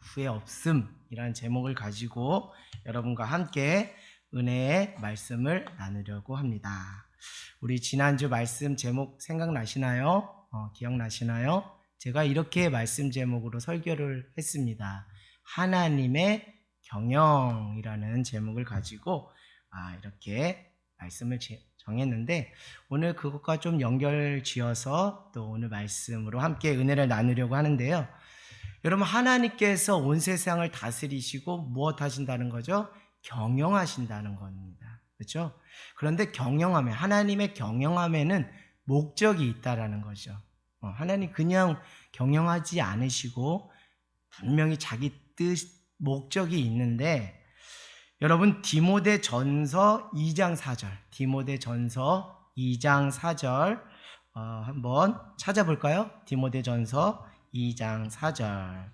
후회 없음이라는 제목을 가지고 여러분과 함께 은혜의 말씀을 나누려고 합니다. 우리 지난주 말씀 제목 생각나시나요? 기억나시나요? 제가 이렇게 말씀 제목으로 설교를 했습니다. 하나님의 경영이라는 제목을 가지고 이렇게 말씀을 정했는데, 오늘 그것과 좀 연결 지어서 또 오늘 말씀으로 함께 은혜를 나누려고 하는데요. 여러분, 하나님께서 온 세상을 다스리시고 무엇 하신다는 거죠? 경영하신다는 겁니다. 그렇죠? 그런데 하나님의 경영함에는 목적이 있다라는 거죠. 하나님 그냥 경영하지 않으시고 분명히 자기 뜻, 목적이 있는데, 여러분, 디모데전서 2장 4절, 디모데전서 2장 4절 한번 찾아볼까요? 디모데전서 2장 4절.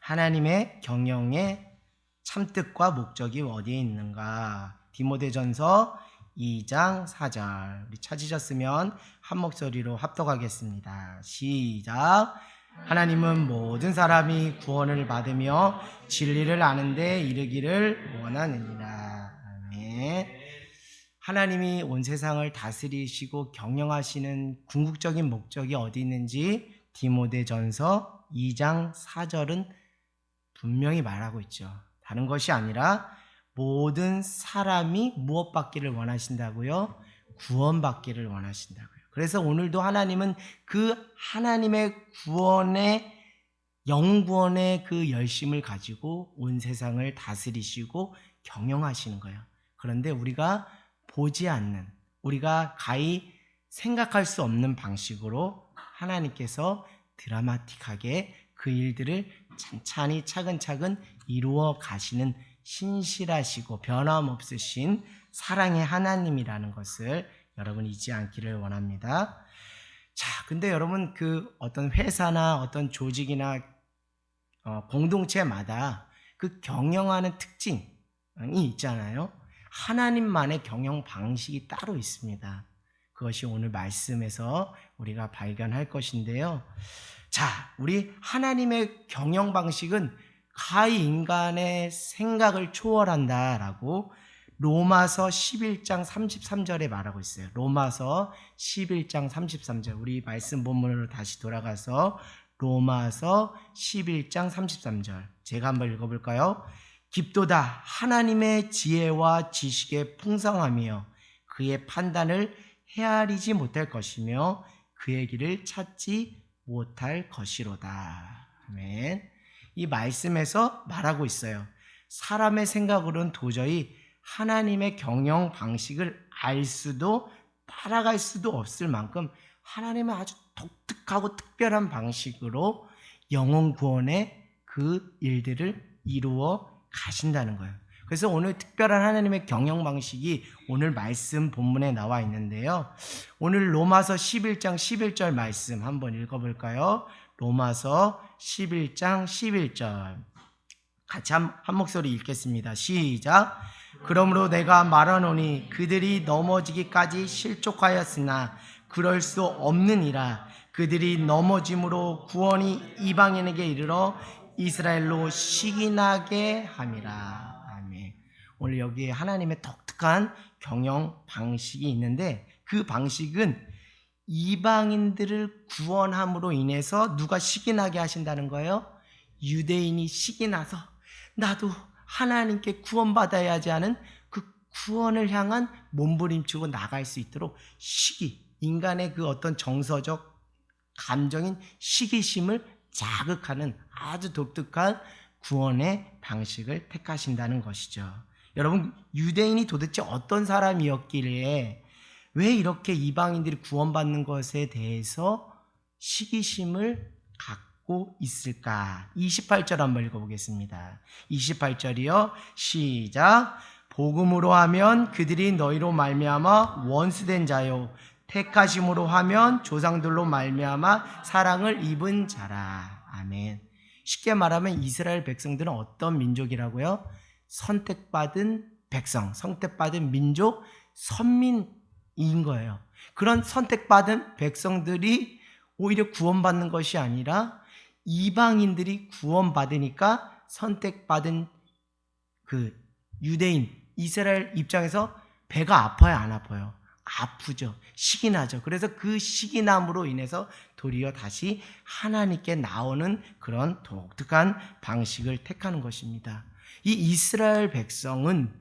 하나님의 경영의 참뜻과 목적이 어디에 있는가? 디모데전서 2장 4절. 우리 찾으셨으면 한 목소리로 합독하겠습니다. 시작. 하나님은 모든 사람이 구원을 받으며 진리를 아는 데 이르기를 원하느니라. 아멘. 하나님이 온 세상을 다스리시고 경영하시는 궁극적인 목적이 어디 있는지 디모데전서 2장 4절은 분명히 말하고 있죠. 다른 것이 아니라 모든 사람이 무엇 받기를 원하신다고요? 구원받기를 원하신다고요. 그래서 오늘도 하나님은 그 하나님의 구원의, 영구원의 그 열심을 가지고 온 세상을 다스리시고 경영하시는 거예요. 그런데 우리가 보지 않는, 우리가 가히 생각할 수 없는 방식으로 하나님께서 드라마틱하게 그 일들을 찬찬히 차근차근 이루어 가시는 신실하시고 변함없으신 사랑의 하나님이라는 것을 여러분 잊지 않기를 원합니다. 자, 근데 여러분, 그 어떤 회사나 어떤 조직이나 공동체마다 그 경영하는 특징이 있잖아요. 하나님만의 경영 방식이 따로 있습니다. 그것이 오늘 말씀에서 우리가 발견할 것인데요. 자, 우리 하나님의 경영 방식은 가히 인간의 생각을 초월한다라고 로마서 11장 33절에 말하고 있어요. 로마서 11장 33절. 우리 말씀 본문으로 다시 돌아가서 로마서 11장 33절. 제가 한번 읽어볼까요? 깊도다 하나님의 지혜와 지식의 풍성함이여 그의 판단을 헤아리지 못할 것이며 그의 길을 찾지 못할 것이로다. 아멘. 이 말씀에서 말하고 있어요. 사람의 생각으로는 도저히 하나님의 경영 방식을 알 수도 따라갈 수도 없을 만큼 하나님은 아주 독특하고 특별한 방식으로 영혼 구원의 그 일들을 이루어 가신다는 거예요. 그래서 오늘 특별한 하나님의 경영 방식이 오늘 말씀 본문에 나와 있는데요. 오늘 로마서 11장 11절 말씀 한번 읽어볼까요? 로마서 11장 11절. 같이 한 목소리 읽겠습니다. 시작. 그러므로 내가 말하노니 그들이 넘어지기까지 실족하였으나 그럴 수 없느니라. 그들이 넘어짐으로 구원이 이방인에게 이르러 이스라엘로 시기나게 함이라. 아멘. 오늘 여기에 하나님의 독특한 경영 방식이 있는데, 그 방식은 이방인들을 구원함으로 인해서 누가 시기나게 하신다는 거예요? 유대인이 시기나서 나도 하나님께 구원받아야지 하는 그 구원을 향한 몸부림치고 나갈 수 있도록 인간의 그 어떤 정서적 감정인 시기심을 자극하는 아주 독특한 구원의 방식을 택하신다는 것이죠. 여러분, 유대인이 도대체 어떤 사람이었길래 왜 이렇게 이방인들이 구원받는 것에 대해서 시기심을 갖고 있을까? 28절 한번 읽어보겠습니다. 28절이요. 시작. 복음으로 하면 그들이 너희로 말미암아 원수된 자요 택하심으로 하면 조상들로 말미암아 사랑을 입은 자라. 아멘. 쉽게 말하면 이스라엘 백성들은 어떤 민족이라고요? 선택받은 백성, 선택받은 민족, 선민인 거예요. 그런 선택받은 백성들이 오히려 구원받는 것이 아니라 이방인들이 구원받으니까 선택받은 그 유대인, 이스라엘 입장에서 배가 아파요, 안 아파요? 아프죠. 식이 나죠. 그래서 그 식이 남으로 인해서 도리어 다시 하나님께 나오는 그런 독특한 방식을 택하는 것입니다. 이 이스라엘 백성은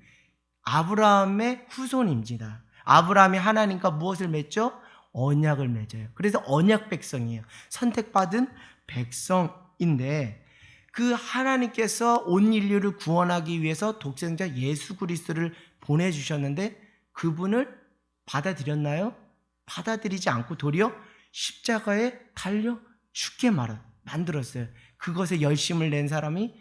아브라함의 후손입니다. 아브라함이 하나님과 무엇을 맺죠? 언약을 맺어요. 그래서 언약 백성이에요. 선택받은 백성인데 그 하나님께서 온 인류를 구원하기 위해서 독생자 예수 그리스도를 보내주셨는데 그분을 받아들였나요? 받아들이지 않고 도리어 십자가에 달려 죽게 만들었어요. 그것에 열심을 낸 사람이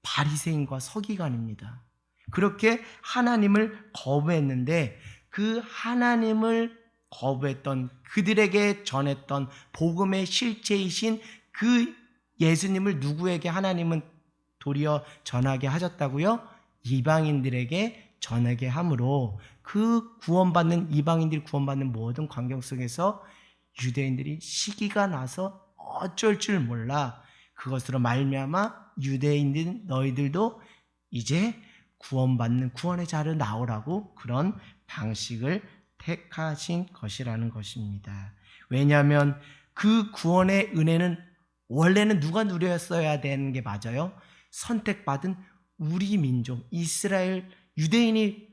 바리새인과 서기관입니다. 그렇게 하나님을 거부했는데 그 하나님을 거부했던 그들에게 전했던 복음의 실체이신 그 예수님을 누구에게 하나님은 도리어 전하게 하셨다고요? 이방인들에게 전하게 함으로 그 구원받는 이방인들이 구원받는 모든 광경 속에서 유대인들이 시기가 나서 어쩔 줄 몰라 그것으로 말미암아 유대인들 너희들도 이제 구원받는 구원의 자리로 나오라고 그런 방식을 택하신 것이라는 것입니다. 왜냐하면 그 구원의 은혜는 원래는 누가 누렸어야 되는 게 맞아요? 선택받은 우리 민족 이스라엘 유대인이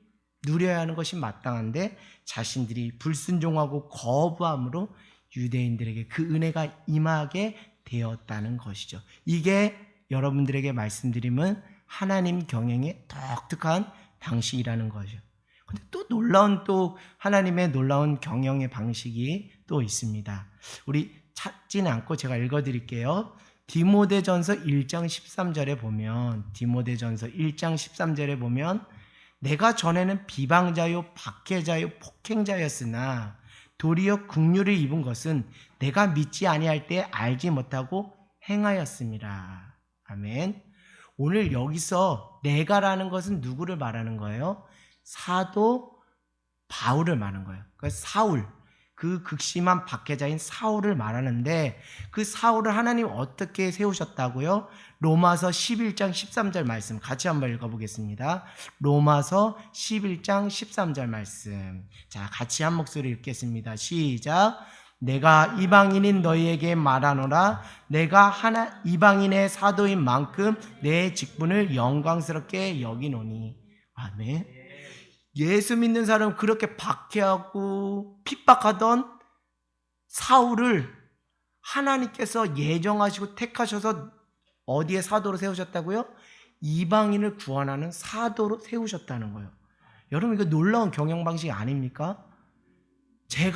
누려야 하는 것이 마땅한데 자신들이 불순종하고 거부함으로 유대인들에게 그 은혜가 임하게 되었다는 것이죠. 이게 여러분들에게 말씀드리면 하나님 경영의 독특한 방식이라는 거죠. 근데 또 하나님의 놀라운 경영의 방식이 또 있습니다. 우리 찾지는 않고 제가 읽어드릴게요. 디모데전서 1장 13절에 보면 내가 전에는 비방자요 박해자요 폭행자였으나 도리어 긍휼을 입은 것은 내가 믿지 아니할 때 알지 못하고 행하였습니다. 아멘. 오늘 여기서 내가라는 것은 누구를 말하는 거예요? 사도 바울을 말하는 거예요. 그러니까 사울, 그 극심한 박해자인 사울을 말하는데 그 사울을 하나님 어떻게 세우셨다고요? 로마서 11장 13절 말씀 같이 한번 읽어보겠습니다. 로마서 11장 13절 말씀. 자, 같이 한 목소리 읽겠습니다. 시작. 내가 이방인인 너희에게 말하노라. 내가 이방인의 사도인 만큼 내 직분을 영광스럽게 여기노니. 아멘. 예수 믿는 사람은 그렇게 박해하고 핍박하던 사울을 하나님께서 예정하시고 택하셔서 어디에 사도로 세우셨다고요? 이방인을 구원하는 사도로 세우셨다는 거예요. 여러분 이거 놀라운 경영 방식이 아닙니까? 저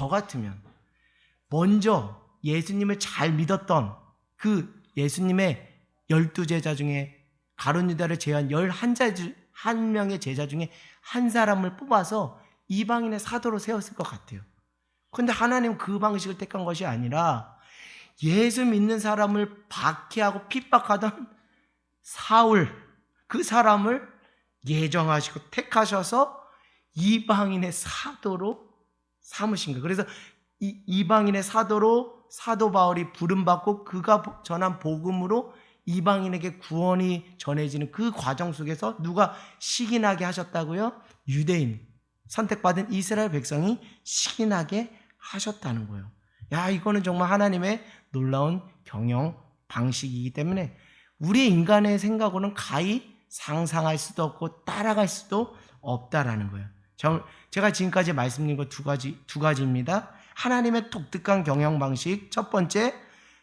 같으면 먼저 예수님을 잘 믿었던 그 예수님의 12제자 중에 가룟 유다를 제외한 11명의 제자 중에 한 사람을 뽑아서 이방인의 사도로 세웠을 것 같아요. 그런데 하나님은 그 방식을 택한 것이 아니라 예수 믿는 사람을 박해하고 핍박하던 사울, 그 사람을 예정하시고 택하셔서 이방인의 사도로 삼으신 거예요. 그래서 이방인의 사도로 사도 바울이 부름받고 그가 전한 복음으로 이방인에게 구원이 전해지는 그 과정 속에서 누가 시기나게 하셨다고요? 유대인, 선택받은 이스라엘 백성이 시기나게 하셨다는 거예요. 야, 이거는 정말 하나님의 놀라운 경영 방식이기 때문에 우리 인간의 생각으로는 가히 상상할 수도 없고 따라갈 수도 없다라는 거예요. 제가 지금까지 말씀드린 것 두 가지입니다. 하나님의 독특한 경영 방식. 첫 번째,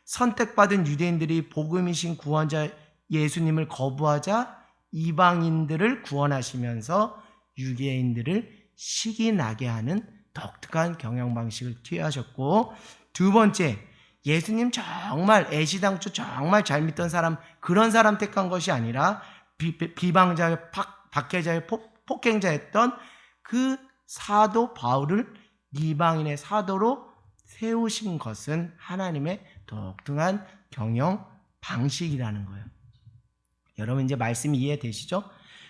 선택받은 유대인들이 복음이신 구원자 예수님을 거부하자 이방인들을 구원하시면서 유대인들을 시기나게 하는 독특한 경영 방식을 투여하셨고, 두 번째, 예수님 정말 애시당초 정말 잘 믿던 사람, 그런 사람 택한 것이 아니라 비방자의 박해자의 폭행자였던 그 사도 바울을 이방인의 사도로 세우신 것은 하나님의 독특한 경영 방식이라는 거예요. 여러분 이제 말씀이 이해되시죠?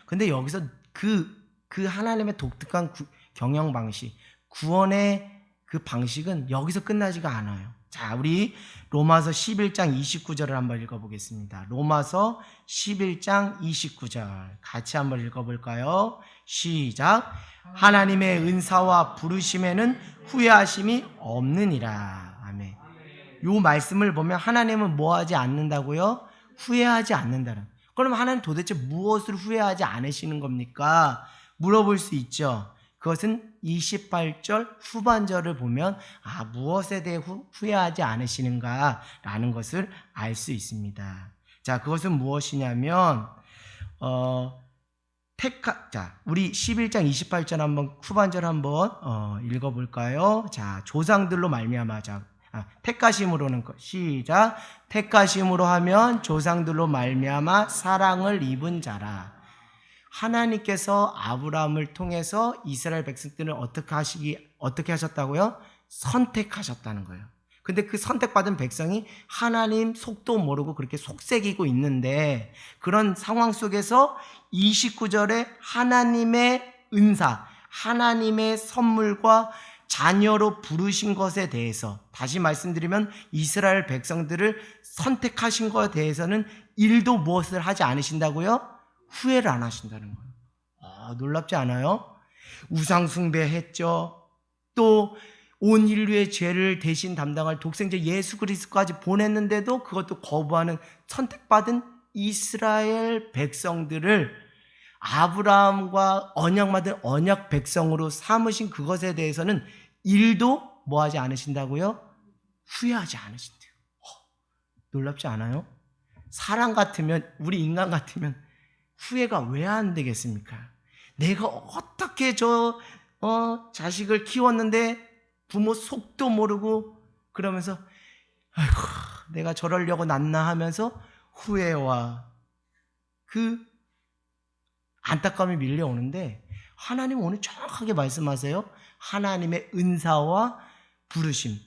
근데 여기서 그 하나님의 독특한 경영 방식, 구원의 그 방식은 여기서 끝나지가 않아요. 자, 우리 로마서 11장 29절을 한번 읽어보겠습니다. 로마서 11장 29절 같이 한번 읽어볼까요? 시작. 하나님의 은사와 부르심에는 후회하심이 없느니라. 아멘. 요 말씀을 보면 하나님은 뭐 하지 않는다고요? 후회하지 않는다는. 그럼 하나님 도대체 무엇을 후회하지 않으시는 겁니까? 물어볼 수 있죠. 그것은 28절 후반절을 보면 무엇에 대해 후회하지 않으시는가 라는 것을 알 수 있습니다. 자, 그것은 무엇이냐면 자, 우리 11장 28절 한번 후반절 한번 읽어볼까요? 자, 조상들로 말미암아. 자, 택하심으로는 시작. 택하심으로 하면 조상들로 말미암아 사랑을 입은 자라. 하나님께서 아브라함을 통해서 이스라엘 백성들을 어떻게 하셨다고요? 선택하셨다는 거예요. 근데 그 선택받은 백성이 하나님 속도 모르고 그렇게 속색이고 있는데, 그런 상황 속에서 29절에 하나님의 은사, 하나님의 선물과 자녀로 부르신 것에 대해서, 다시 말씀드리면 이스라엘 백성들을 선택하신 것에 대해서는 일도 무엇을 하지 않으신다고요? 후회를 안 하신다는 거예요. 놀랍지 않아요? 우상 숭배했죠. 또 온 인류의 죄를 대신 담당할 독생자 예수 그리스도까지 보냈는데도 그것도 거부하는 선택받은 이스라엘 백성들을 아브라함과 언약받은 언약 백성으로 삼으신 그것에 대해서는 일도 뭐 하지 않으신다고요? 후회하지 않으신대요. 놀랍지 않아요? 사람 같으면, 우리 인간 같으면 후회가 왜 안 되겠습니까? 내가 어떻게 자식을 키웠는데 부모 속도 모르고 그러면서 아이고 내가 저러려고 났나 하면서 후회와 그 안타까움이 밀려오는데, 하나님 오늘 정확하게 말씀하세요. 하나님의 은사와 부르심,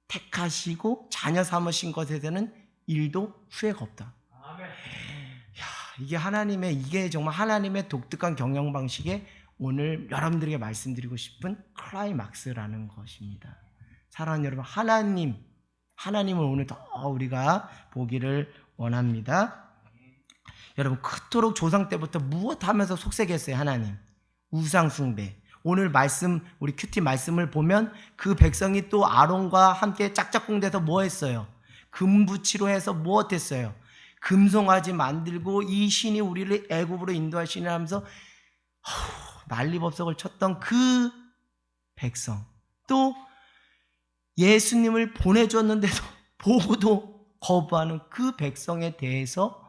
택하시고 자녀 삼으신 것에 대한 일도 후회가 없다. 이게 정말 하나님의 독특한 경영 방식에 오늘 여러분들에게 말씀드리고 싶은 클라이막스라는 것입니다. 사랑하는 여러분, 하나님을 오늘 더 우리가 보기를 원합니다. 여러분, 그토록 조상 때부터 무엇하면서 속색했어요? 하나님 우상 숭배. 오늘 말씀, 우리 큐티 말씀을 보면 그 백성이 또 아론과 함께 짝짝꿍돼서 뭐 했어요? 금부치로 해서 무엇했어요? 금송아지 만들고 이 신이 우리를 애굽으로 인도할 신이라 하면서 난리법석을 쳤던 그 백성, 또 예수님을 보내줬는데도 보고도 거부하는 그 백성에 대해서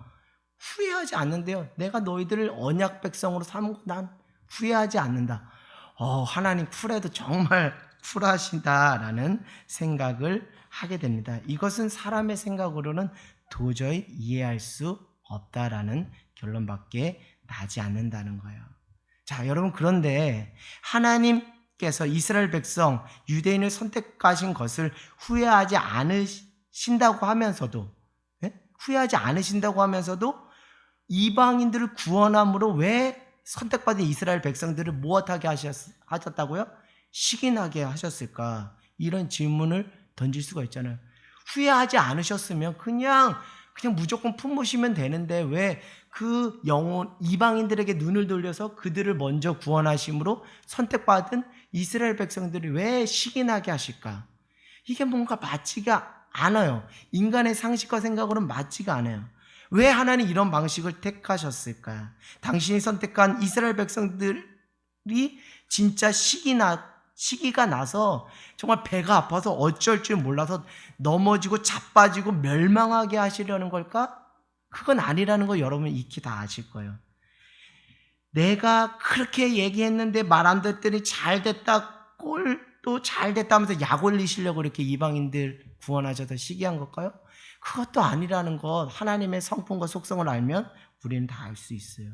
후회하지 않는데요. 내가 너희들을 언약 백성으로 삼고 난 후회하지 않는다. 하나님 쿨해도 정말 쿨하시다라는 생각을 하게 됩니다. 이것은 사람의 생각으로는 도저히 이해할 수 없다라는 결론밖에 나지 않는다는 거예요. 자, 여러분, 그런데 하나님께서 이스라엘 백성, 유대인을 선택하신 것을 후회하지 않으신다고 하면서도 이방인들을 구원함으로 왜 선택받은 이스라엘 백성들을 무엇하게 하셨다고요? 식인하게 하셨을까? 이런 질문을 던질 수가 있잖아요. 후회하지 않으셨으면 그냥 무조건 품으시면 되는데 왜 그 이방인들에게 눈을 돌려서 그들을 먼저 구원하심으로 선택받은 이스라엘 백성들이 왜 식인하게 하실까? 이게 뭔가 맞지가 않아요. 인간의 상식과 생각으로는 맞지가 않아요. 왜 하나님 이런 방식을 택하셨을까? 당신이 선택한 이스라엘 백성들이 진짜 시기가 나서 정말 배가 아파서 어쩔 줄 몰라서 넘어지고 자빠지고 멸망하게 하시려는 걸까? 그건 아니라는 거 여러분 익히 다 아실 거예요. 내가 그렇게 얘기했는데 말 안 듣더니 잘 됐다, 꼴도 잘 됐다 하면서 약 올리시려고 이렇게 이방인들 구원하셔서 시기한 걸까요? 그것도 아니라는 것, 하나님의 성품과 속성을 알면 우리는 다 알 수 있어요.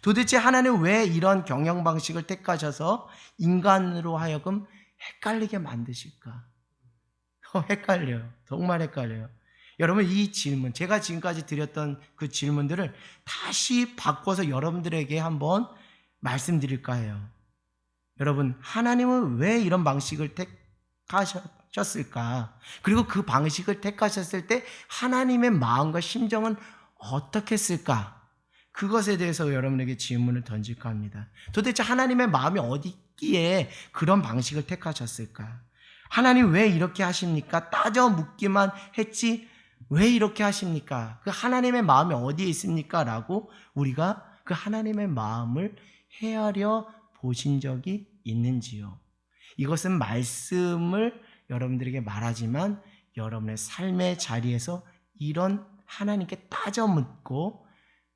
도대체 하나님 왜 이런 경영 방식을 택하셔서 인간으로 하여금 헷갈리게 만드실까? 헷갈려요. 정말 헷갈려요. 여러분, 이 질문, 제가 지금까지 드렸던 그 질문들을 다시 바꿔서 여러분들에게 한번 말씀드릴까 해요. 여러분, 하나님은 왜 이런 방식을 택하셨을까? 그리고 그 방식을 택하셨을 때 하나님의 마음과 심정은 어떻겠을까? 그것에 대해서 여러분에게 질문을 던질까 합니다. 도대체 하나님의 마음이 어디기에 그런 방식을 택하셨을까? 하나님 왜 이렇게 하십니까? 따져 묻기만 했지 왜 이렇게 하십니까? 그 하나님의 마음이 어디에 있습니까? 라고 우리가 그 하나님의 마음을 헤아려 보신 적이 있는지요? 이것은 말씀을 여러분들에게 말하지만 여러분의 삶의 자리에서 이런 하나님께 따져 묻고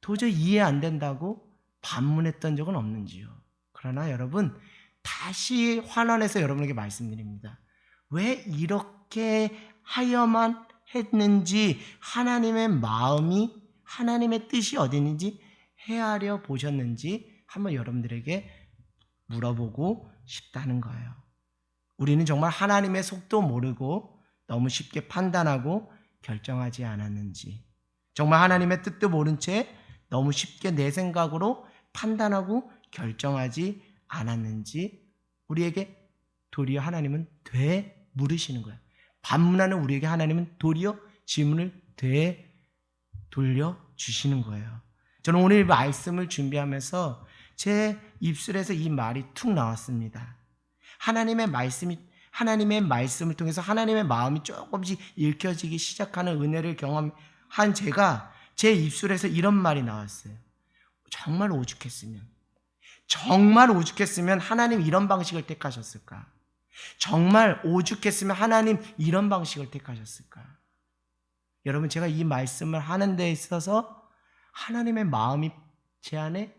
도저히 이해 안 된다고 반문했던 적은 없는지요? 그러나 여러분 다시 환원해서 여러분에게 말씀드립니다. 왜 이렇게 하여만 했는지 하나님의 마음이 하나님의 뜻이 어디 있는지 헤아려 보셨는지 한번 여러분들에게 물어보고 싶다는 거예요. 우리는 정말 하나님의 속도 모르고 너무 쉽게 판단하고 결정하지 않았는지, 정말 하나님의 뜻도 모른 채 너무 쉽게 내 생각으로 판단하고 결정하지 않았는지 우리에게 도리어 하나님은 되물으시는 거예요. 반문하는 우리에게 하나님은 도리어 질문을 돌려주시는 거예요. 저는 오늘 말씀을 준비하면서 제 입술에서 이 말이 툭 나왔습니다. 하나님의 말씀을 통해서 하나님의 마음이 조금씩 읽혀지기 시작하는 은혜를 경험한 제가 제 입술에서 이런 말이 나왔어요. 정말 오죽했으면 하나님 이런 방식을 택하셨을까? 정말 오죽했으면 하나님 이런 방식을 택하셨을까? 여러분, 제가 이 말씀을 하는 데 있어서 하나님의 마음이 제 안에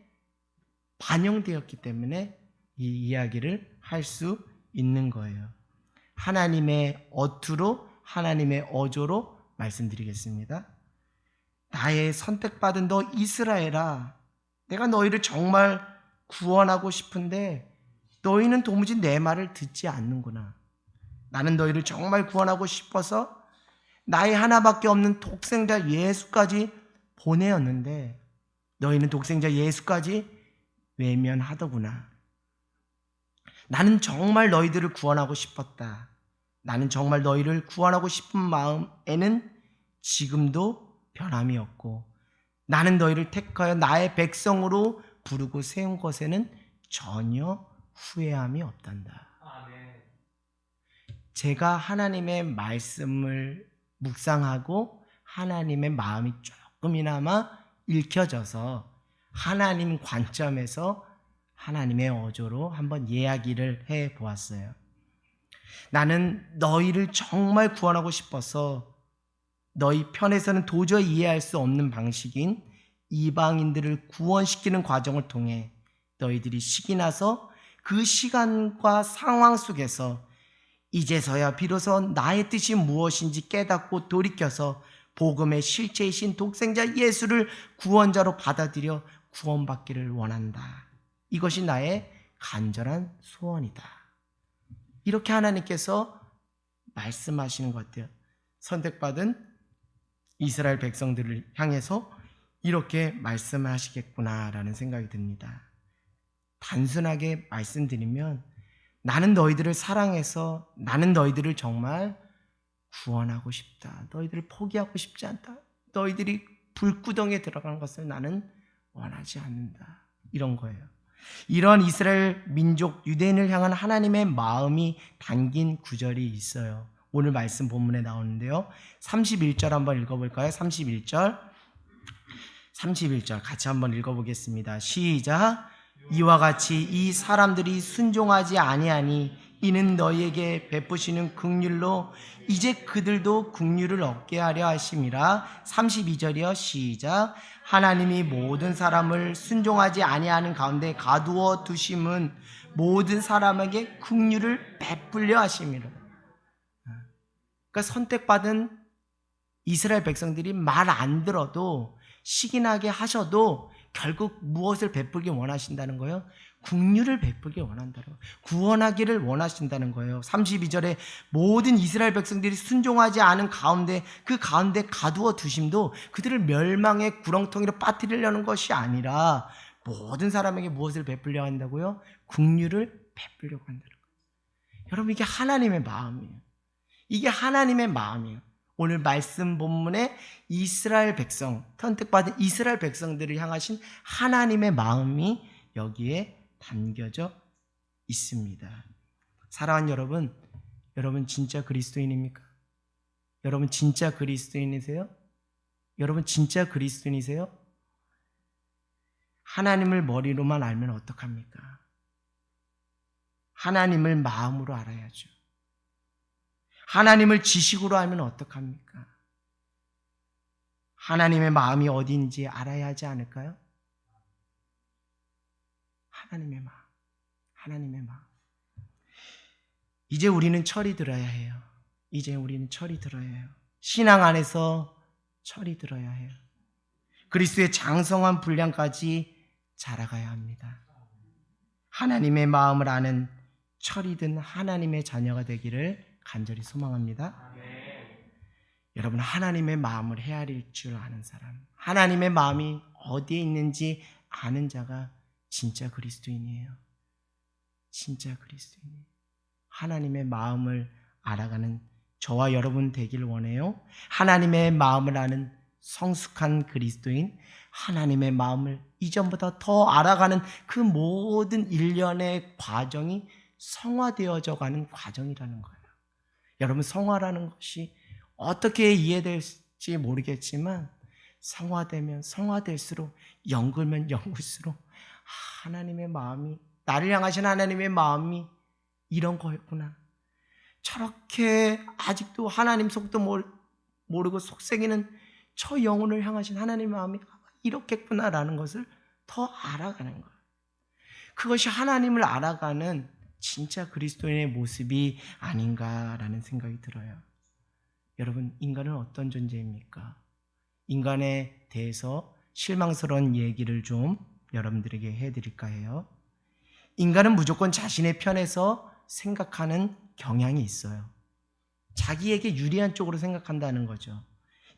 반영되었기 때문에 이 이야기를 할 수 있는 거예요. 하나님의 어투로, 하나님의 어조로 말씀드리겠습니다. 나의 선택받은 너 이스라엘아, 내가 너희를 정말 구원하고 싶은데 너희는 도무지 내 말을 듣지 않는구나. 나는 너희를 정말 구원하고 싶어서 나의 하나밖에 없는 독생자 예수까지 보내었는데 너희는 독생자 예수까지 외면하더구나. 나는 정말 너희들을 구원하고 싶었다. 나는 정말 너희를 구원하고 싶은 마음에는 지금도 변함이 없고 나는 너희를 택하여 나의 백성으로 부르고 세운 것에는 전혀 후회함이 없단다. 아멘. 제가 하나님의 말씀을 묵상하고 하나님의 마음이 조금이나마 읽혀져서 하나님 관점에서 하나님의 어조로 한번 이야기를 해보았어요. 나는 너희를 정말 구원하고 싶어서 너희 편에서는 도저히 이해할 수 없는 방식인 이방인들을 구원시키는 과정을 통해 너희들이 식이 나서 그 시간과 상황 속에서 이제서야 비로소 나의 뜻이 무엇인지 깨닫고 돌이켜서 복음의 실체이신 독생자 예수를 구원자로 받아들여 구원받기를 원한다. 이것이 나의 간절한 소원이다. 이렇게 하나님께서 말씀하시는 것 같아요. 선택받은 이스라엘 백성들을 향해서 이렇게 말씀을 하시겠구나라는 생각이 듭니다. 단순하게 말씀드리면 나는 너희들을 사랑해서 나는 너희들을 정말 구원하고 싶다. 너희들을 포기하고 싶지 않다. 너희들이 불구덩이에 들어간 것을 나는 원하지 않는다. 이런 거예요. 이런 이스라엘 민족 유대인을 향한 하나님의 마음이 담긴 구절이 있어요. 오늘 말씀 본문에 나오는데요. 31절 한번 읽어볼까요? 31절 같이 한번 읽어보겠습니다. 시작. 이와 같이 이 사람들이 순종하지 아니하니 이는 너희에게 베푸시는 긍휼로 이제 그들도 긍휼을 얻게 하려 하심이라. 32절이요. 시작. 하나님이 모든 사람을 순종하지 아니하는 가운데 가두어 두심은 모든 사람에게 긍휼을 베풀려 하심이라. 그러니까 선택받은 이스라엘 백성들이 말 안 들어도 시기나게 하셔도 결국 무엇을 베풀기 원하신다는 거예요? 긍휼을 베풀기 원한다는 거예요. 구원하기를 원하신다는 거예요. 32절에 모든 이스라엘 백성들이 순종하지 않은 가운데 그 가운데 가두어 두심도 그들을 멸망의 구렁텅이로 빠뜨리려는 것이 아니라 모든 사람에게 무엇을 베풀려 한다고요? 긍휼을 베풀려고 한다는 거예요. 여러분, 이게 하나님의 마음이에요. 이게 하나님의 마음이에요. 오늘 말씀 본문에 이스라엘 백성, 선택받은 이스라엘 백성들을 향하신 하나님의 마음이 여기에 담겨져 있습니다. 사랑하는 여러분, 여러분 진짜 그리스도인입니까? 여러분 진짜 그리스도인이세요? 여러분 진짜 그리스도인이세요? 하나님을 머리로만 알면 어떡합니까? 하나님을 마음으로 알아야죠. 하나님을 지식으로 알면 어떡합니까? 하나님의 마음이 어디인지 알아야 하지 않을까요? 하나님의 마음, 하나님의 마음. 이제 우리는 철이 들어야 해요. 이제 우리는 철이 들어야 해요. 신앙 안에서 철이 들어야 해요. 그리스도의 장성한 분량까지 자라가야 합니다. 하나님의 마음을 아는 철이 든 하나님의 자녀가 되기를 간절히 소망합니다. 여러분, 하나님의 마음을 헤아릴 줄 아는 사람, 하나님의 마음이 어디에 있는지 아는 자가 진짜 그리스도인이에요. 진짜 그리스도인이에요. 하나님의 마음을 알아가는 저와 여러분 되길 원해요. 하나님의 마음을 아는 성숙한 그리스도인, 하나님의 마음을 이전보다 더 알아가는 그 모든 일련의 과정이 성화되어져 가는 과정이라는 거예요. 여러분, 성화라는 것이 어떻게 이해될지 모르겠지만 성화되면 성화될수록, 연글면 연글수록 하나님의 마음이, 나를 향하신 하나님의 마음이 이런 거였구나. 저렇게 아직도 하나님 속도 모르고 속삭이는 저 영혼을 향하신 하나님의 마음이 이렇겠구나라는 것을 더 알아가는 거예요. 그것이 하나님을 알아가는 진짜 그리스도인의 모습이 아닌가라는 생각이 들어요. 여러분, 인간은 어떤 존재입니까? 인간에 대해서 실망스러운 얘기를 좀 여러분들에게 해드릴까 해요. 인간은 무조건 자신의 편에서 생각하는 경향이 있어요. 자기에게 유리한 쪽으로 생각한다는 거죠.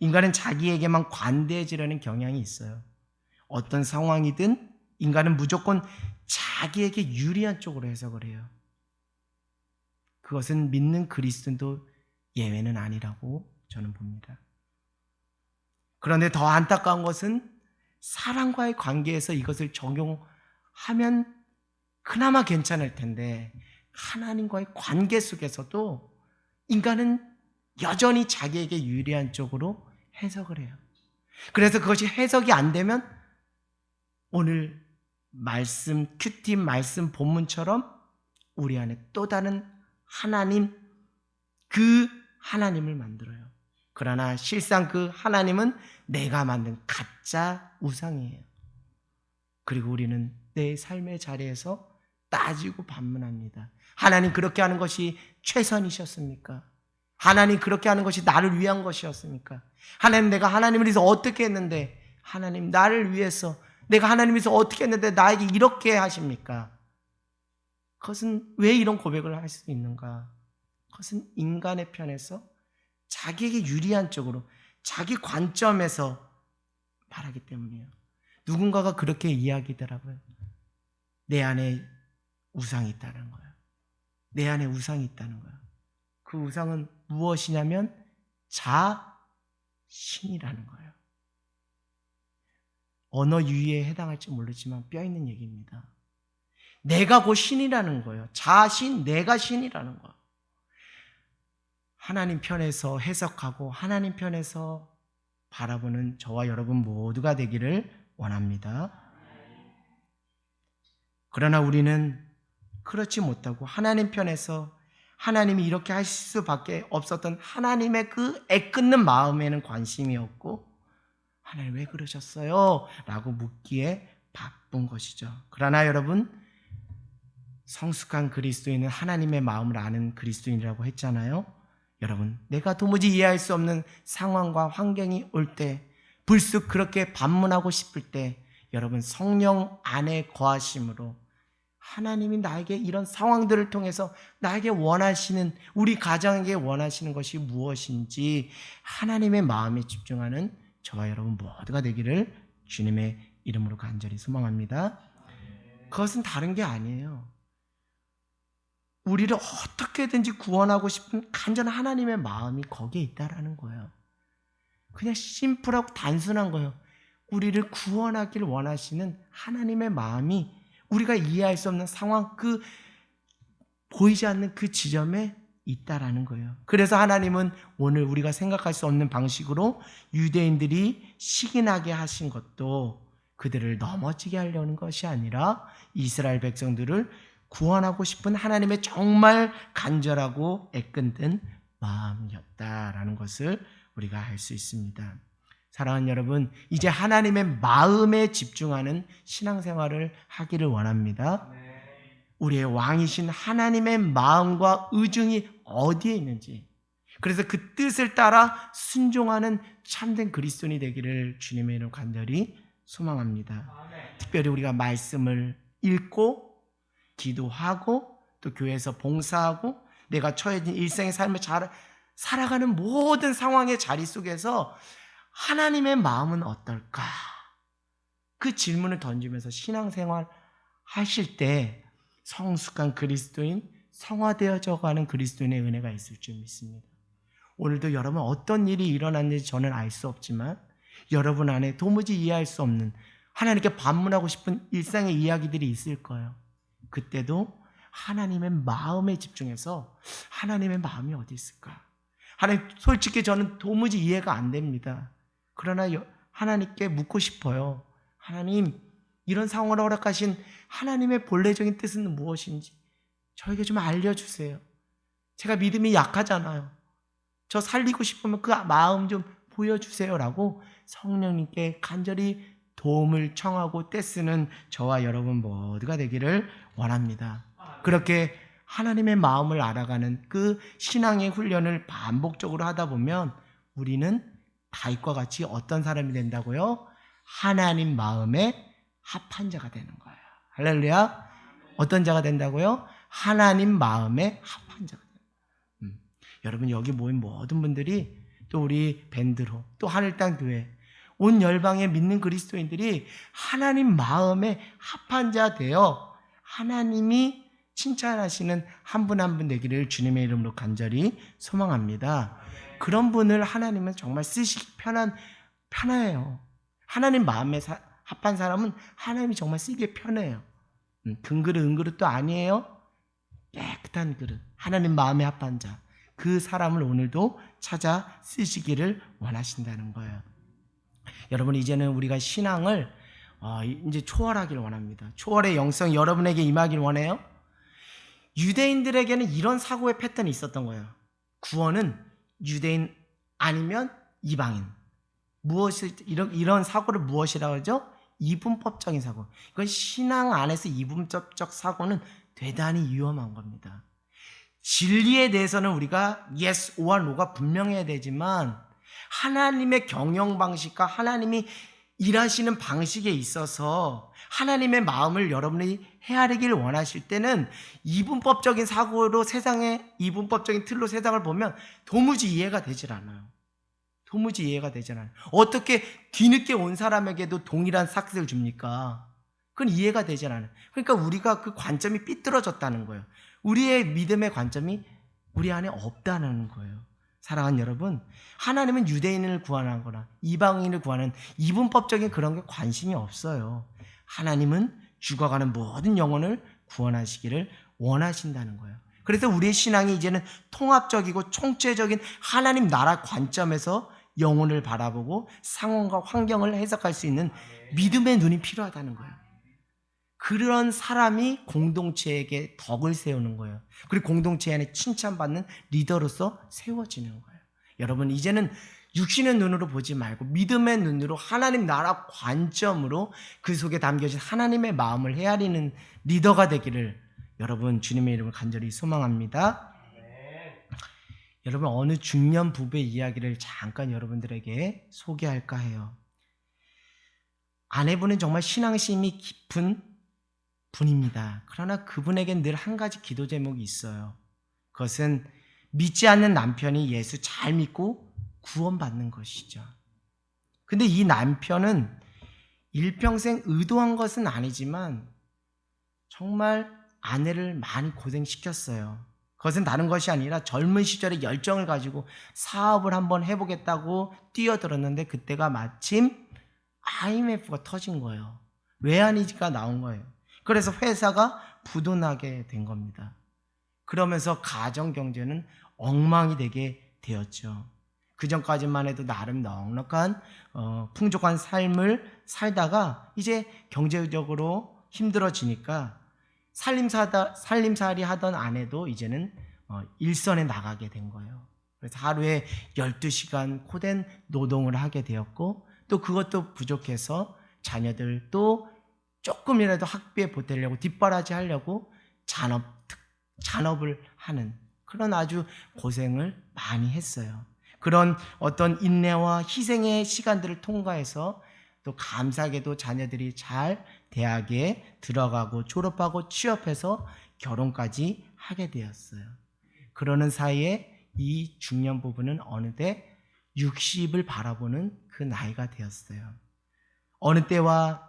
인간은 자기에게만 관대해지려는 경향이 있어요. 어떤 상황이든 인간은 무조건 자기에게 유리한 쪽으로 해석을 해요. 그것은 믿는 그리스도인도 예외는 아니라고 저는 봅니다. 그런데 더 안타까운 것은 사람과의 관계에서 이것을 적용하면 그나마 괜찮을 텐데, 하나님과의 관계 속에서도 인간은 여전히 자기에게 유리한 쪽으로 해석을 해요. 그래서 그것이 해석이 안 되면 오늘 말씀, 큐티 말씀 본문처럼 우리 안에 또 다른 하나님, 그 하나님을 만들어요. 그러나 실상 그 하나님은 내가 만든 가짜 우상이에요. 그리고 우리는 내 삶의 자리에서 따지고 반문합니다. 하나님, 그렇게 하는 것이 최선이셨습니까? 하나님, 그렇게 하는 것이 나를 위한 것이었습니까? 하나님, 내가 하나님을 위해서 어떻게 했는데, 하나님, 나를 위해서 내가 하나님에서 어떻게 했는데 나에게 이렇게 하십니까? 그것은 왜 이런 고백을 할 수 있는가? 그것은 인간의 편에서 자기에게 유리한 쪽으로, 자기 관점에서 말하기 때문이에요. 누군가가 그렇게 이야기더라고요. 내 안에 우상이 있다는 거예요. 내 안에 우상이 있다는 거예요. 그 우상은 무엇이냐면 자신이라는 거예요. 언어 유희에 해당할지 모르지만 뼈 있는 얘기입니다. 내가 곧 신이라는 거예요. 자신, 내가 신이라는 거예요. 하나님 편에서 해석하고 하나님 편에서 바라보는 저와 여러분 모두가 되기를 원합니다. 그러나 우리는 그렇지 못하고 하나님 편에서 하나님이 이렇게 하실 수밖에 없었던 하나님의 그 애끓는 마음에는 관심이 없고, 하나님 왜 그러셨어요? 라고 묻기에 바쁜 것이죠. 그러나 여러분, 성숙한 그리스도인은 하나님의 마음을 아는 그리스도인이라고 했잖아요. 여러분, 내가 도무지 이해할 수 없는 상황과 환경이 올 때, 불쑥 그렇게 반문하고 싶을 때, 여러분, 성령 안에 거하심으로 하나님이 나에게 이런 상황들을 통해서 나에게 원하시는, 우리 가정에게 원하시는 것이 무엇인지 하나님의 마음에 집중하는 저와 여러분 모두가 되기를 주님의 이름으로 간절히 소망합니다. 그것은 다른 게 아니에요. 우리를 어떻게든지 구원하고 싶은 간절한 하나님의 마음이 거기에 있다라는 거예요. 그냥 심플하고 단순한 거예요. 우리를 구원하길 원하시는 하나님의 마음이 우리가 이해할 수 없는 상황, 그 보이지 않는 그 지점에 있다라는 거예요. 그래서 하나님은 오늘 우리가 생각할 수 없는 방식으로 유대인들이 시기나게 하신 것도 그들을 넘어지게 하려는 것이 아니라 이스라엘 백성들을 구원하고 싶은 하나님의 정말 간절하고 애끓는 마음이었다라는 것을 우리가 알 수 있습니다. 사랑하는 여러분, 이제 하나님의 마음에 집중하는 신앙생활을 하기를 원합니다. 우리의 왕이신 하나님의 마음과 의중이 어디에 있는지, 그래서 그 뜻을 따라 순종하는 참된 그리스도인이 되기를 주님의 이름 간절히 소망합니다. 특별히 우리가 말씀을 읽고 기도하고 또 교회에서 봉사하고 내가 처해진 일생의 삶을 잘 살아가는 모든 상황의 자리 속에서 하나님의 마음은 어떨까? 그 질문을 던지면서 신앙생활 하실 때 성숙한 그리스도인, 성화되어져 가는 그리스도인의 은혜가 있을 줄 믿습니다. 오늘도 여러분 어떤 일이 일어났는지 저는 알 수 없지만 여러분 안에 도무지 이해할 수 없는 하나님께 반문하고 싶은 일상의 이야기들이 있을 거예요. 그때도 하나님의 마음에 집중해서 하나님의 마음이 어디 있을까? 하나님, 솔직히 저는 도무지 이해가 안 됩니다. 그러나 하나님께 묻고 싶어요. 하나님, 이런 상황을 허락하신 하나님의 본래적인 뜻은 무엇인지 저에게 좀 알려주세요. 제가 믿음이 약하잖아요. 저 살리고 싶으면 그 마음 좀 보여주세요라고 성령님께 간절히 도움을 청하고 떼쓰는 저와 여러분 모두가 되기를 원합니다. 그렇게 하나님의 마음을 알아가는 그 신앙의 훈련을 반복적으로 하다 보면 우리는 다윗과 같이 어떤 사람이 된다고요? 하나님 마음에 합한 자가 되는 거예요. 할렐루야. 어떤 자가 된다고요? 하나님 마음에 합한 자가 돼요. 여러분 여기 모인 모든 분들이 또 우리 밴드로 또 하늘땅 교회 온 열방에 믿는 그리스도인들이 하나님 마음에 합한 자 되어 하나님이 칭찬하시는 한 분 한 분 되기를 주님의 이름으로 간절히 소망합니다. 그런 분을 하나님은 정말 쓰시기 편해요. 하나님 마음에 합한 사람은 하나님이 정말 쓰기에 편해요. 큰 그릇 은그릇도 아니에요. 깨끗한 그릇, 하나님 마음에 합한 자, 그 사람을 오늘도 찾아 쓰시기를 원하신다는 거예요. 여러분 이제는 우리가 신앙을 이제 초월하기를 원합니다. 초월의 영성 여러분에게 임하기를 원해요. 유대인들에게는 이런 사고의 패턴이 있었던 거예요. 구원은 유대인 아니면 이방인. 이런 사고를 무엇이라고 하죠? 이분법적인 사고. 이건 신앙 안에서 이분법적 사고는 대단히 위험한 겁니다. 진리에 대해서는 우리가 yes or no가 분명해야 되지만 하나님의 경영 방식과 하나님이 일하시는 방식에 있어서 하나님의 마음을 여러분이 헤아리기를 원하실 때는 이분법적인 사고로 이분법적인 틀로 세상을 보면 도무지 이해가 되질 않아요. 도무지 이해가 되질 않아요. 어떻게 뒤늦게 온 사람에게도 동일한 삭스를 줍니까? 그건 이해가 되질 않아요. 그러니까 우리가 그 관점이 삐뚤어졌다는 거예요. 우리의 믿음의 관점이 우리 안에 없다는 거예요. 사랑하는 여러분, 하나님은 유대인을 구원하거나 이방인을 구하는 이분법적인 그런 게 관심이 없어요. 하나님은 죽어가는 모든 영혼을 구원하시기를 원하신다는 거예요. 그래서 우리의 신앙이 이제는 통합적이고 총체적인 하나님 나라 관점에서 영혼을 바라보고 상황과 환경을 해석할 수 있는 믿음의 눈이 필요하다는 거예요. 그런 사람이 공동체에게 덕을 세우는 거예요. 그리고 공동체 안에 칭찬받는 리더로서 세워지는 거예요. 여러분 이제는 육신의 눈으로 보지 말고 믿음의 눈으로 하나님 나라 관점으로 그 속에 담겨진 하나님의 마음을 헤아리는 리더가 되기를 여러분 주님의 이름을 간절히 소망합니다. 여러분 어느 중년 부부의 이야기를 잠깐 여러분들에게 소개할까 해요. 아내분은 정말 신앙심이 깊은 분입니다. 그러나 그분에겐 늘 한 가지 기도 제목이 있어요. 그것은 믿지 않는 남편이 예수 잘 믿고 구원받는 것이죠. 근데 이 남편은 일평생 의도한 것은 아니지만 정말 아내를 많이 고생시켰어요. 그것은 다른 것이 아니라 젊은 시절에 열정을 가지고 사업을 한번 해보겠다고 뛰어들었는데 그때가 마침 IMF가 터진 거예요. 외환위기가 나온 거예요. 그래서 회사가 부도나게 된 겁니다. 그러면서 가정 경제는 엉망이 되게 되었죠. 그 전까지만 해도 나름 넉넉한 풍족한 삶을 살다가 이제 경제적으로 힘들어지니까 살림살이 하던 아내도 이제는 일선에 나가게 된 거예요. 그래서 하루에 12시간 코된 노동을 하게 되었고 또 그것도 부족해서 자녀들도 조금이라도 학비에 보태려고 뒷바라지 하려고 잔업을 하는 그런 아주 고생을 많이 했어요. 그런 어떤 인내와 희생의 시간들을 통과해서 또 감사하게도 자녀들이 잘 대학에 들어가고 졸업하고 취업해서 결혼까지 하게 되었어요. 그러는 사이에 이 중년 부부는 어느새 60을 바라보는 그 나이가 되었어요. 어느 때와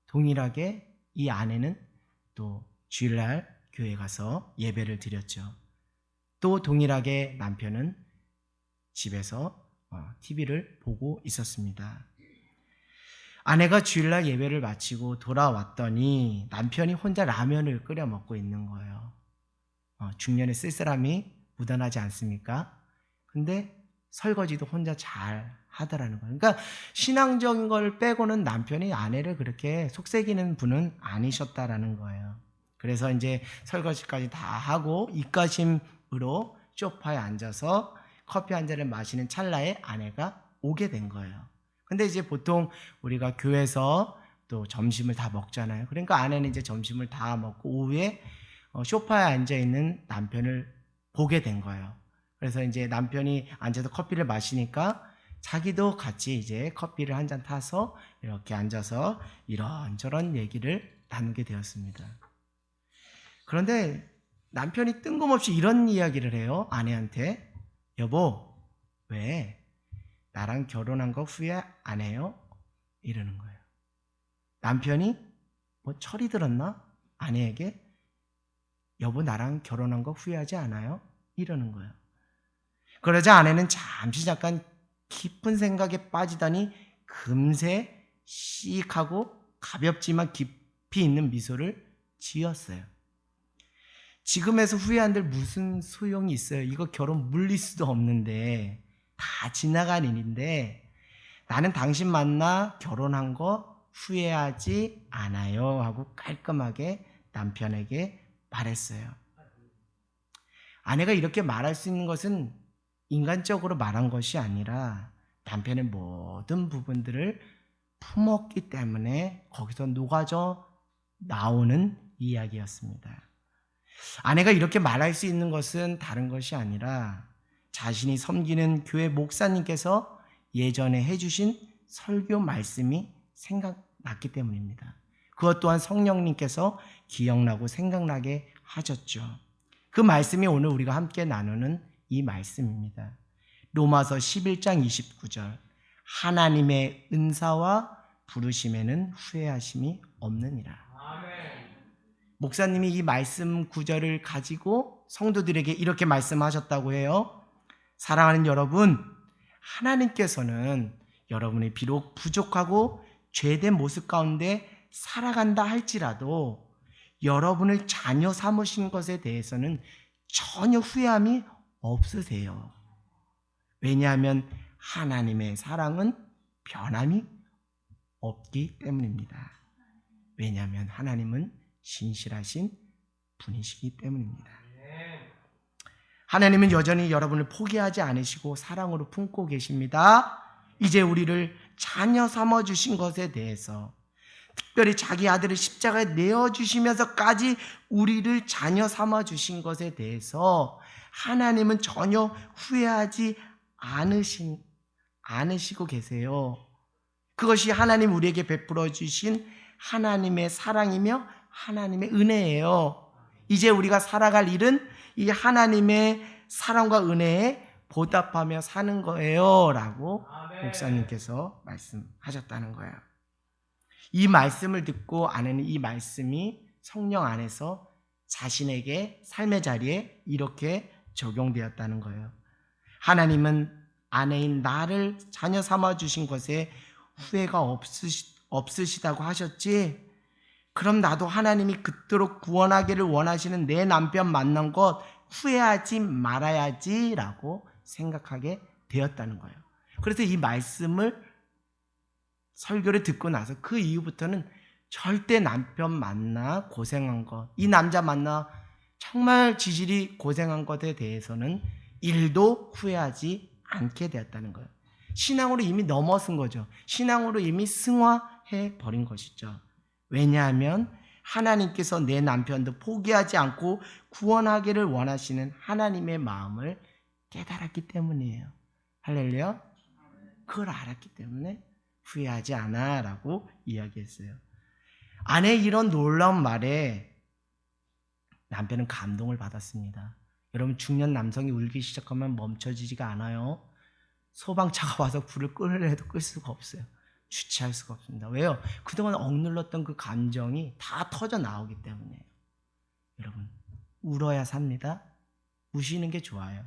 동일하게 이 아내는 또 주일날 교회 가서 예배를 드렸죠. 또 동일하게 남편은 집에서 TV를 보고 있었습니다. 아내가 주일날 예배를 마치고 돌아왔더니 남편이 혼자 라면을 끓여 먹고 있는 거예요. 중년의 쓸쓸함이 묻어나지 않습니까? 근데 설거지도 혼자 잘 하더라는 거예요. 그러니까 신앙적인 걸 빼고는 남편이 아내를 그렇게 속삭이는 분은 아니셨다라는 거예요. 그래서 이제 설거지까지 다 하고 입가심으로 소파에 앉아서 커피 한 잔을 마시는 찰나에 아내가 오게 된 거예요. 근데 이제 보통 우리가 교회에서 또 점심을 다 먹잖아요. 그러니까 아내는 이제 점심을 다 먹고 오후에 소파에 앉아 있는 남편을 보게 된 거예요. 그래서 이제 남편이 앉아서 커피를 마시니까 자기도 같이 이제 커피를 한 잔 타서 이렇게 앉아서 이런저런 얘기를 나누게 되었습니다. 그런데 남편이 뜬금없이 이런 이야기를 해요. 아내한테. 여보, 왜 나랑 결혼한 거 후회 안 해요? 이러는 거예요. 남편이 뭐 철이 들었나? 아내에게 여보 나랑 결혼한 거 후회하지 않아요? 이러는 거예요. 그러자 아내는 잠깐 깊은 생각에 빠지더니 금세 씩하고 가볍지만 깊이 있는 미소를 지었어요. 지금에서 후회한들 무슨 소용이 있어요? 이거 결혼 물릴 수도 없는데 다 지나간 일인데 나는 당신 만나 결혼한 거 후회하지 않아요 하고 깔끔하게 남편에게 말했어요. 아내가 이렇게 말할 수 있는 것은 인간적으로 말한 것이 아니라 남편의 모든 부분들을 품었기 때문에 거기서 녹아져 나오는 이야기였습니다. 아내가 이렇게 말할 수 있는 것은 다른 것이 아니라 자신이 섬기는 교회 목사님께서 예전에 해주신 설교 말씀이 생각났기 때문입니다. 그것 또한 성령님께서 기억나고 생각나게 하셨죠. 그 말씀이 오늘 우리가 함께 나누는 이 말씀입니다. 로마서 11장 29절 하나님의 은사와 부르심에는 후회하심이 없느니라. 목사님이 이 말씀 구절을 가지고 성도들에게 이렇게 말씀하셨다고 해요. 사랑하는 여러분, 하나님께서는 여러분이 비록 부족하고 죄된 모습 가운데 살아간다 할지라도 여러분을 자녀 삼으신 것에 대해서는 전혀 후회함이 없으세요. 왜냐하면 하나님의 사랑은 변함이 없기 때문입니다. 왜냐하면 하나님은 신실하신 분이시기 때문입니다. 하나님은 여전히 여러분을 포기하지 않으시고 사랑으로 품고 계십니다. 이제 우리를 자녀 삼아주신 것에 대해서 특별히 자기 아들을 십자가에 내어주시면서까지 우리를 자녀 삼아주신 것에 대해서 하나님은 전혀 후회하지 않으시고 계세요. 그것이 하나님 우리에게 베풀어 주신 하나님의 사랑이며 하나님의 은혜예요. 이제 우리가 살아갈 일은 이 하나님의 사랑과 은혜에 보답하며 사는 거예요 라고 목사님께서 말씀하셨다는 거예요. 이 말씀을 듣고 아내는 이 말씀이 성령 안에서 자신에게 삶의 자리에 이렇게 적용되었다는 거예요. 하나님은 아내인 나를 자녀 삼아 주신 것에 후회가 없으시다고 하셨지? 그럼 나도 하나님이 그토록 구원하기를 원하시는 내 남편 만난 것 후회하지 말아야지 라고 생각하게 되었다는 거예요. 그래서 이 말씀을 설교를 듣고 나서 그 이후부터는 절대 남편 만나 고생한 것, 이 남자 만나 정말 지질이 고생한 것에 대해서는 일도 후회하지 않게 되었다는 거예요. 신앙으로 이미 넘어선 거죠. 신앙으로 이미 승화해 버린 것이죠. 왜냐하면 하나님께서 내 남편도 포기하지 않고 구원하기를 원하시는 하나님의 마음을 깨달았기 때문이에요. 할렐루야. 그걸 알았기 때문에 후회하지 않아 라고 이야기했어요. 아내의 이런 놀라운 말에 남편은 감동을 받았습니다. 여러분, 중년 남성이 울기 시작하면 멈춰지지가 않아요. 소방차가 와서 불을 끄려 해도 끌 수가 없어요. 주체할 수가 없습니다. 왜요? 그동안 억눌렀던 그 감정이 다 터져 나오기 때문에요. 여러분, 울어야 삽니다. 우시는 게 좋아요.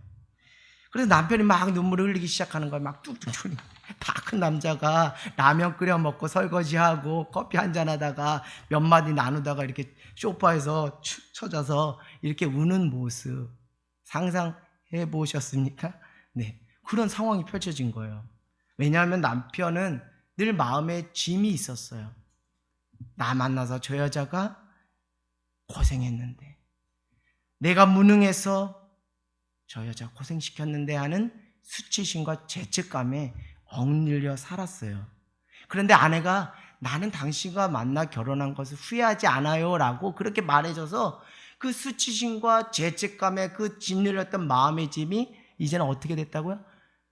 그래서 남편이 막 눈물을 흘리기 시작하는 거예요. 막 뚝뚝뚝. 다 큰 남자가 라면 끓여 먹고 설거지하고 커피 한잔 하다가 몇 마디 나누다가 이렇게 소파에서 축 처져서 이렇게 우는 모습 상상해 보셨습니까? 네. 그런 상황이 펼쳐진 거예요. 왜냐하면 남편은 늘 마음에 짐이 있었어요. 나 만나서 저 여자가 고생했는데, 내가 무능해서 저 여자 고생시켰는데 하는 수치심과 죄책감에 억눌려 살았어요. 그런데 아내가 나는 당신과 만나 결혼한 것을 후회하지 않아요 라고 그렇게 말해줘서 그 수치심과 죄책감에 그 짓눌렸던 마음의 짐이 이제는 어떻게 됐다고요?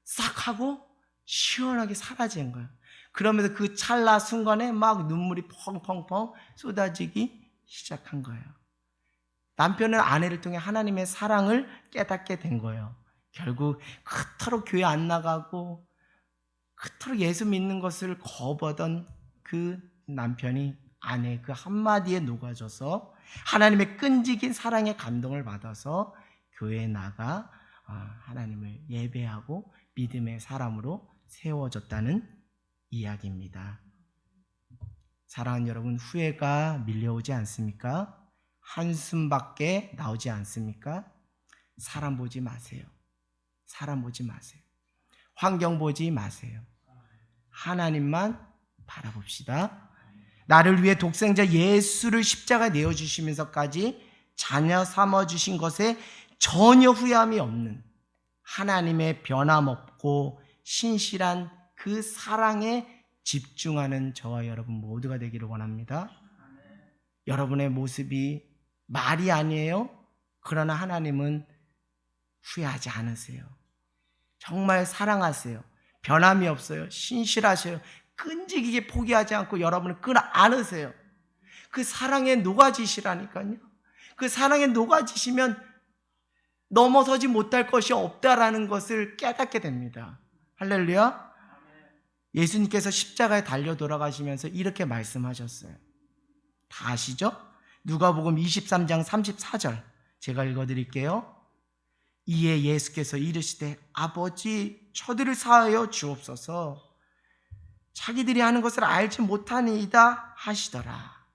싹 하고 시원하게 사라진 거예요. 그러면서 그 찰나 순간에 막 눈물이 펑펑펑 쏟아지기 시작한 거예요. 남편은 아내를 통해 하나님의 사랑을 깨닫게 된 거예요. 결국 그토록 교회 안 나가고 그토록 예수 믿는 것을 거부하던 그 남편이 아내의 그 한마디에 녹아져서 하나님의 끈질긴 사랑에 감동을 받아서 교회에 나가 하나님을 예배하고 믿음의 사람으로 세워졌다는 이야기입니다. 사랑하는 여러분, 후회가 밀려오지 않습니까? 한숨밖에 나오지 않습니까? 사람 보지 마세요. 사람 보지 마세요. 환경 보지 마세요. 하나님만 바라봅시다. 나를 위해 독생자 예수를 십자가에 내어주시면서까지 자녀 삼아주신 것에 전혀 후회함이 없는 하나님의 변함없고 신실한 그 사랑에 집중하는 저와 여러분 모두가 되기를 원합니다. 여러분의 모습이 말이 아니에요. 그러나 하나님은 후회하지 않으세요. 정말 사랑하세요. 변함이 없어요. 신실하셔요. 끈질기게 포기하지 않고 여러분을 끌어안으세요. 그 사랑에 녹아지시라니까요. 그 사랑에 녹아지시면 넘어서지 못할 것이 없다라는 것을 깨닫게 됩니다. 할렐루야. 예수님께서 십자가에 달려 돌아가시면서 이렇게 말씀하셨어요. 다 아시죠? 누가복음 23장 34절 제가 읽어드릴게요. 이에 예수께서 이르시되 아버지 저들을 사하여 주옵소서, 자기들이 하는 것을 알지 못하니이다 하시더라.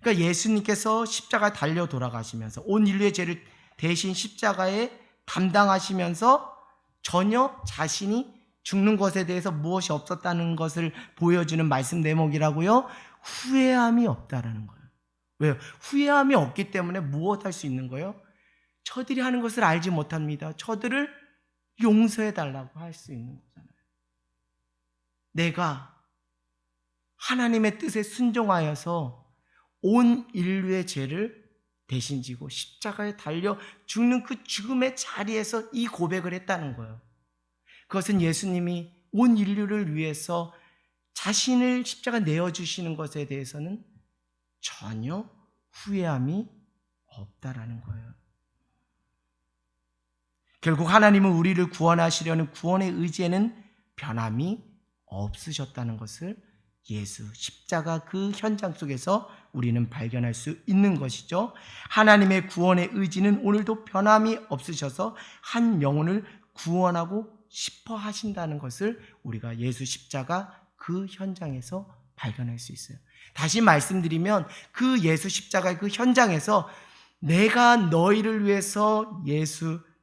그러니까 예수님께서 십자가에 달려 돌아가시면서 온 인류의 죄를 대신 십자가에 담당하시면서 전혀 자신이 죽는 것에 대해서 무엇이 없었다는 것을 보여주는 말씀 대목이라고요. 후회함이 없다라는 거예요. 왜요? 후회함이 없기 때문에 무엇 할 수 있는 거예요? 저들이 하는 것을 알지 못합니다. 저들을 용서해 달라고 할 수 있는 거잖아요. 내가 하나님의 뜻에 순종하여서 온 인류의 죄를 대신 지고 십자가에 달려 죽는 그 죽음의 자리에서 이 고백을 했다는 거예요. 그것은 예수님이 온 인류를 위해서 자신을 십자가 내어주시는 것에 대해서는 전혀 후회함이 없다라는 거예요. 결국 하나님은 우리를 구원하시려는 구원의 의지에는 변함이 없으셨다는 것을 예수 십자가 그 현장 속에서 우리는 발견할 수 있는 것이죠. 하나님의 구원의 의지는 오늘도 변함이 없으셔서 한 영혼을 구원하고 싶어 하신다는 것을 우리가 예수 십자가 그 현장에서 발견할 수 있어요. 다시 말씀드리면 그 예수 십자가의 그 현장에서 내가 너희를 위해서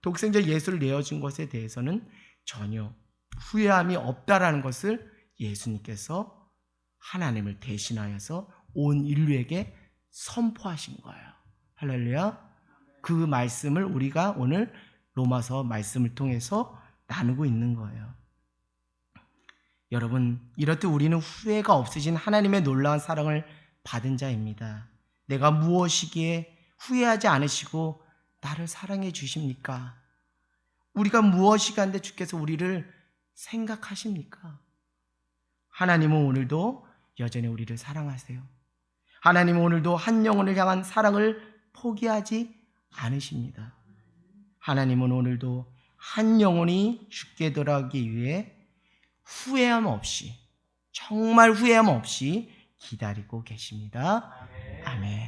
독생자 예수를 내어준 것에 대해서는 전혀 후회함이 없다라는 것을 예수님께서 하나님을 대신하여서 온 인류에게 선포하신 거예요. 할렐루야. 그 말씀을 우리가 오늘 로마서 말씀을 통해서 나누고 있는 거예요. 여러분, 이렇듯 우리는 후회가 없으신 하나님의 놀라운 사랑을 받은 자입니다. 내가 무엇이기에 후회하지 않으시고 나를 사랑해 주십니까? 우리가 무엇이가 한데 주께서 우리를 생각하십니까? 하나님은 오늘도 여전히 우리를 사랑하세요. 하나님은 오늘도 한 영혼을 향한 사랑을 포기하지 않으십니다. 하나님은 오늘도 한 영혼이 죽게 돌아가기 위해 후회함 없이, 정말 후회함 없이 기다리고 계십니다. 아멘.